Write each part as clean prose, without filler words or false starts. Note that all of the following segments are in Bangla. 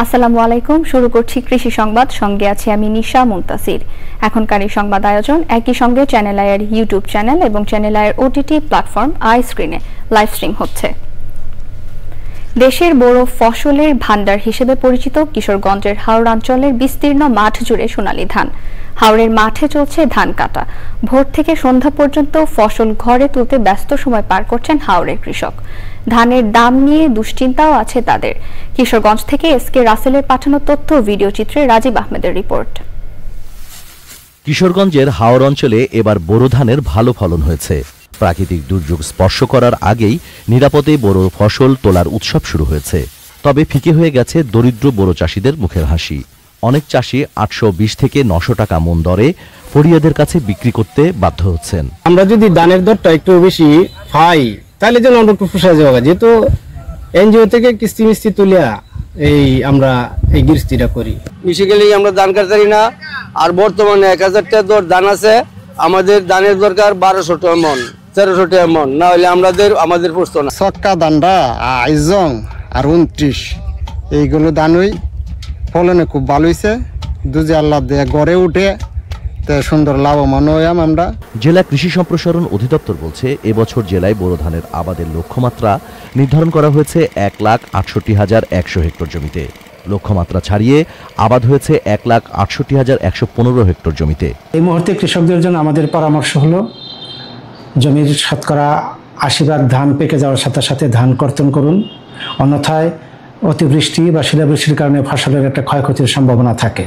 আসসালামু আলাইকুম। শুরু করছি কৃষি সংবাদ, সঙ্গে আছি আমি নিশা মুনতাসির। এখনকার এই সংবাদ আয়োজন একই সঙ্গে চ্যানেল আইয়ের ইউটিউব চ্যানেল এবং চ্যানেল আইয়ের ওটিটি প্ল্যাটফর্ম আই স্ক্রিনে লাইভ স্ট্রিম হচ্ছে। দেশের বড় ফসলের ভান্ডার হিসেবে পরিচিত কিশোরগঞ্জের হাওড় অঞ্চলের বিস্তীর্ণ মাঠ জুড়ে সোনালী ধান। হাওড়ের মাঠে চলছে ধান কাটা। ভোর থেকে সন্ধ্যা পর্যন্ত ফসল ঘরে তুলতে ব্যস্ত সময় পার করছেন হাওড়ের কৃষক। ধানের দাম নিয়ে দুশ্চিন্তাও আছে তাদের। কিশোরগঞ্জ থেকে এসকে রাসেলের পাঠানো তথ্য ভিডিও চিত্রে রাজীব আহমেদের রিপোর্ট। কিশোরগঞ্জের হাওড় অঞ্চলে এবার বোরো ধানের ভালো ফলন হয়েছে। প্রাকৃতিক দুর্যোগ স্পর্শ করার আগেই নিরাপদে বোরো ফসল তোলার উৎসব শুরু হয়েছে। তবে ফিকে হয়ে গেছে দরিদ্র বোরো চাষিদের মুখের হাসি। অনেক চাষি 820 থেকে 900 টাকা মন দরে ফরিয়াদের কাছে বিক্রি করতে বাধ্য হচ্ছেন। আমরা যদি ধানের দরটা একটু বেশি পাই তাহলে যেন আমরা একটু পোষা যাওয়া, যেহেতু এনজিও থেকে কিস্তি মিস্তি তুলিয়া আমরা এই গৃহস্থিটা করি। বেসিক্যালি আমরা ধান কাটতারি না। আর বর্তমানে 1000 টাকা দর ধান আছে, আমাদের ধানের দরকার 1200 টাকা মন, 1300 টাকা মন, না হলে আমাদের পুষতো না। ছক্কা ধানটা আইজং আর 29 এইগুলো ধানই ফলনে খুব ভালো হয়েছে। দুজে আল্লাহ দিয়ে গড়ে উঠে সুন্দর লাভবান হইলাম আমরা। জেলা কৃষি সম্প্রসারণ অধিদপ্তর বলছে, এবছর জেলায় বোরো ধানের আবাদের লক্ষ্যমাত্রা নির্ধারণ করা হয়েছে 1,68,100 হেক্টর জমিতে। লক্ষ্যমাত্রা ছাড়িয়ে আবাদ হয়েছে 1,68,115 হেক্টর জমিতে। এই মুহূর্তে কৃষকদের জন্য আমাদের পরামর্শ হলো, জমির শতকরা 80% ধান পেকে যাওয়ার সাথে সাথে ধান কর্তন করুন, অন্যথায় অতিবৃষ্টি বা শিলাবৃষ্টির কারণে ফসলের একটা ক্ষয়ক্ষতির সম্ভাবনা থাকে।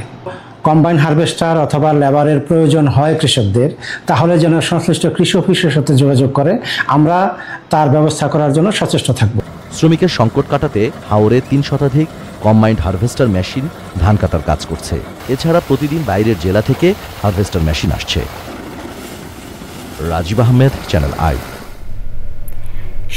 কম্বাইন হারভেস্টার অথবা লেবারের প্রয়োজন হয় কৃষকদের, তাহলে যেন সংশ্লিষ্ট কৃষি অফিসের সাথে যোগাযোগ করে আমরা তার ব্যবস্থা করার জন্য সচেষ্ট থাকব। শ্রমিকের সংকট কাটাতে হাওড়ে 3 শতাধিক কম্বাইন্ড হারভেস্টার মেশিন ধান কাটার কাজ করছে। এছাড়া প্রতিদিন বাইরের জেলা থেকে হারভেস্টার মেশিন আসছে। Rajib Ahmed, channel I.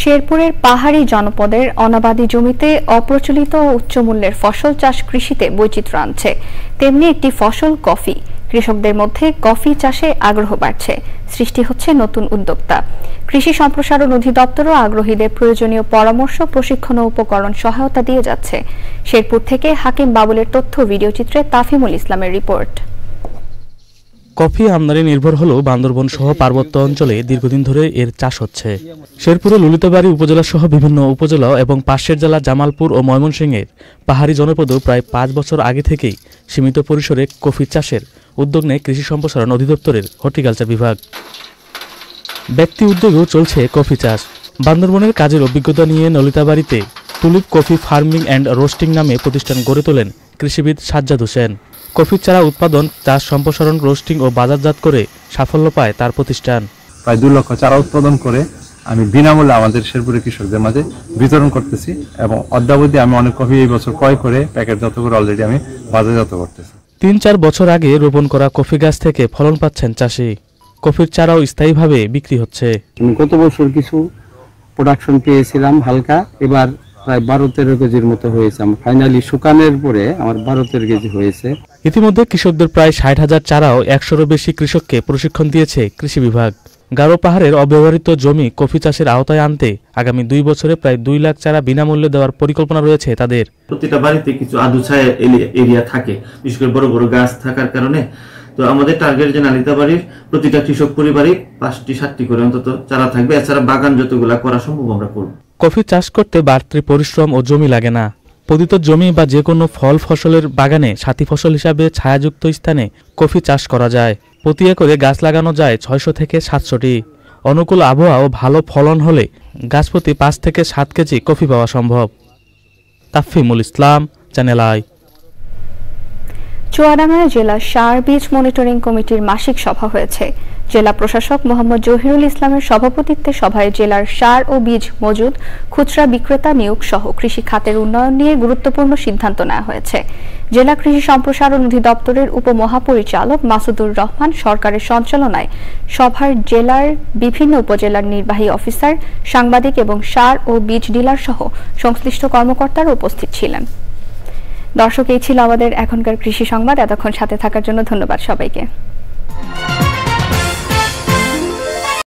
শেরপুরের পাহাড়ি জনপদের অনাবাদি জমিতে অপ্রচলিত ও উচ্চমূল্যের ফসল চাষ কৃষিতে বৈচিত্র্য আনছে। তেমনি একটি ফসল কফি। কৃষকদের মধ্যে কফি চাষে আগ্রহ বাড়ছে, সৃষ্টি হচ্ছে নতুন উদ্যোক্তা। কৃষি সম্প্রসারণ অধিদপ্তরও আগ্রহীদের প্রয়োজনীয় পরামর্শ, প্রশিক্ষণ ও উপকরণ সহায়তা দিয়ে যাচ্ছে। শেরপুর থেকে হাকিম বাবুলের তথ্য ভিডিও চিত্রে তাফিমুল ইসলামের রিপোর্ট। কফি আমদানি নির্ভর হলেও বান্দরবন সহ পার্বত্য অঞ্চলে দীর্ঘদিন ধরে এর চাষ হচ্ছে। শেরপুরে ললিতাবাড়ী উপজেলা সহ বিভিন্ন উপজেলা এবং পাশের জেলা জামালপুর ও ময়মনসিংহের পাহাড়ি জনপদেও প্রায় 5 বছর আগে থেকেই সীমিত পরিসরে কফি চাষের উদ্যোগ নেয় কৃষি সম্প্রসারণ অধিদপ্তরের হর্টিকালচার বিভাগ। ব্যক্তি উদ্যোগেও চলছে কফি চাষ। বান্দরবনের কাজের অভিজ্ঞতা নিয়ে ললিতাবাড়িতে tulip coffee farming and roasting নামে প্রতিষ্ঠান গড়ে তোলেন কৃষিবিদ সাজ্জাদ হোসেন। কফির চারা উৎপাদন, চাষ, সম্প্রসারণ, রোস্টিং ও বাজারজাত করে সাফল্য পায় তার প্রতিষ্ঠান। প্রায় 2 লক্ষ চারা উৎপাদন করে আমি বিনামূল্যে আমাদের শেরপুরের কৃষকদের মাঝে বিতরণ করতেছি এবং অদ্যাবধি আমি অনেক কফি এই বছর ক্রয় করে প্যাকেটজাত করে অলরেডি আমি বাজারজাত করতেছি। 3-4 বছর আগে রোপণ করা কফি গাছ থেকে ফলন পাচ্ছেন চাষি। কফির চারাও স্থায়ীভাবে বিক্রি হচ্ছে। গত বছর কিছু প্রোডাকশন পেয়েছিলাম হালকা, এবার প্রায় 12-13 কেজির মতো হয়েছে। ফাইনালি শুকানোর পরে আমার 12-13 কেজি হয়েছে। ইতিমধ্যে কৃষকদের প্রায় 60,000 চারাও 100-এরও বেশি কৃষককে প্রশিক্ষণ দিয়েছে কৃষি বিভাগ। গারো পাহাড়ের অব্যবহৃত জমি কফি চাষের আওতায় আনতে আগামী 2 বছরে প্রায় 2 লাখ চারা বিনামূল্যে দেওয়ার পরিকল্পনা রয়েছে তাদের। প্রতিটা বাড়িতে কিছু আদু ছায়া এরিয়া থাকে, বিশেষ করে বড় বড় গাছ থাকার কারণে। তো আমাদের টার্গেট যে নালিতাবাড়ির প্রতিটা কৃষক পরিবারে 5টি-7টি করে অন্তত চারা থাকবে। এছাড়া বাগান যতগুলা করা সম্ভব আমরা করব। কফি চাষ করতে বাড়তি পরিশ্রম ও জমি লাগে না। পতিত জমি বা যে কোনো ফল ফসলের বাগানে সাথী ফসল হিসাবে ছায়াযুক্ত স্থানে কফি চাষ করা যায়। প্রতি একরে গাছ লাগানো যায় 600 থেকে 700টি। অনুকূল আবহাওয়া ও ভালো ফলন হলে গাছ প্রতি 5 থেকে 7 কেজি কফি পাওয়া সম্ভব। তাফিমুল ইসলাম, চ্যানেল আই। চুয়াডাঙ্গায় জেলা সার বীজ মনিটরিং কমিটির মাসিক সভা হয়েছে। জেলা প্রশাসক মোহাম্মদ জহিরুল ইসলামের সভাপতিত্বে সভায় জেলার সার ও বীজ মজুদ, খুচরা বিক্রেতা নিয়োগ সহ কৃষি খাতের উন্নয়ন নিয়ে গুরুত্বপূর্ণ সিদ্ধান্ত নেওয়া হয়েছে। জেলা কৃষি সম্প্রসারণ অধিদপ্তরের উপমহাপরিচালক মাসুদুর রহমান সরকারের সঞ্চালনায় সভার জেলার বিভিন্ন উপজেলার নির্বাহী অফিসার, সাংবাদিক এবং সার ও বীজ ডিলার সহ সংশ্লিষ্ট কর্মকর্তারা উপস্থিত ছিলেন। দর্শক, এই ছিল আমাদের এখনকার কৃষি সংবাদ। এতক্ষণ সাথে থাকার জন্য ধন্যবাদ সবাইকে।